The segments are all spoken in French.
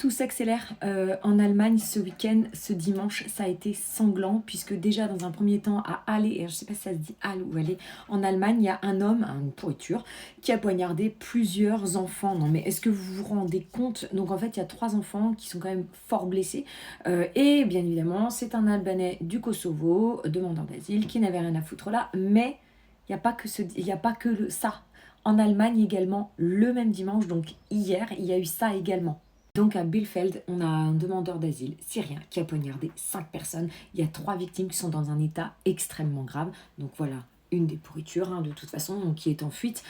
Tout s'accélère en Allemagne ce week-end, ce dimanche, ça a été sanglant puisque déjà dans un premier temps à Halle, et je ne sais pas si ça se dit Halle ou Halle, en Allemagne, il y a un homme, une pourriture, qui a poignardé plusieurs enfants. Non mais est-ce que vous vous rendez compte? Donc en fait, il y a 3 enfants qui sont quand même fort blessés. Et bien évidemment, c'est un Albanais du Kosovo, demandeur d'asile, qui n'avait rien à foutre là, mais il n'y a pas que, ça. En Allemagne également, le même dimanche, donc hier, il y a eu ça également. Donc à Bielefeld, on a un demandeur d'asile syrien qui a poignardé 5 personnes. Il y a 3 victimes qui sont dans un état extrêmement grave. Donc voilà, une des pourritures de toute façon, donc, qui est en fuite.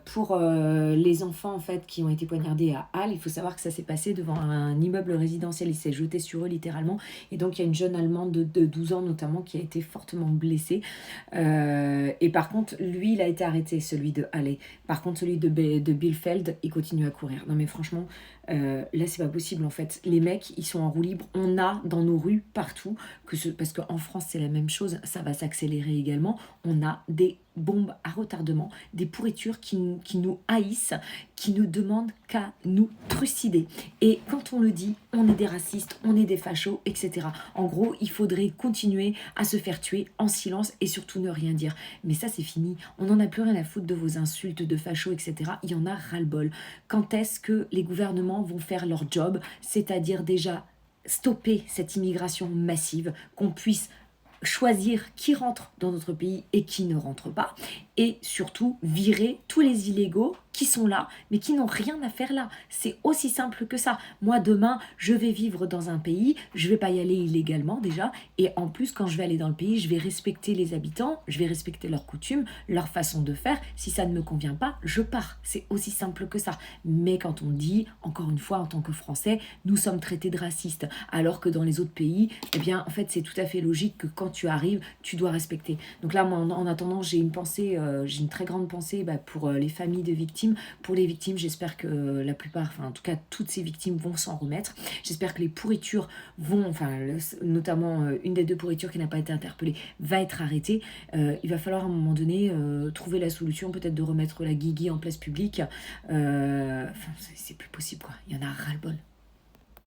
Pour les enfants en fait qui ont été poignardés à Halle, il faut savoir que ça s'est passé devant un immeuble résidentiel. Il s'est jeté sur eux littéralement. Et donc il y a une jeune Allemande de 12 ans notamment qui a été fortement blessée. Et par contre, lui, il a été arrêté, celui de Halle. Par contre, celui de Bielefeld, il continue à courir. Non mais franchement, là c'est pas possible en fait. Les mecs, ils sont en roue libre. On a dans nos rues partout, parce qu'en France c'est la même chose, ça va s'accélérer également. On a des bombes à retardement, des pourritures qui nous haïssent, qui ne demandent qu'à nous trucider. Et quand on le dit, on est des racistes, on est des fachos, etc. En gros, il faudrait continuer à se faire tuer en silence et surtout ne rien dire. Mais ça, c'est fini. On n'en a plus rien à foutre de vos insultes, de fachos, etc. Il y en a ras-le-bol. Quand est-ce que les gouvernements vont faire leur job, c'est-à-dire déjà stopper cette immigration massive, qu'on puisse choisir qui rentre dans notre pays et qui ne rentre pas, et surtout virer tous les illégaux qui sont là, mais qui n'ont rien à faire là. C'est aussi simple que ça. Moi, demain, je vais vivre dans un pays, je vais pas y aller illégalement déjà, et en plus, quand je vais aller dans le pays, je vais respecter les habitants, je vais respecter leurs coutumes, leur façon de faire. Si ça ne me convient pas, je pars. C'est aussi simple que ça. Mais quand on dit, encore une fois, en tant que Français, nous sommes traités de racistes, alors que dans les autres pays, eh bien, en fait, c'est tout à fait logique que quand tu arrives, tu dois respecter. Donc là, moi, en attendant, j'ai une pensée, j'ai une très grande pensée pour les familles de victimes. Pour les victimes, j'espère que la plupart, enfin en tout cas toutes ces victimes vont s'en remettre. J'espère que les pourritures vont, notamment une des 2 pourritures qui n'a pas été interpellée va être arrêtée. Il va falloir à un moment donné trouver la solution, peut-être de remettre la guigui en place publique. C'est plus possible quoi, il y en a ras-le-bol.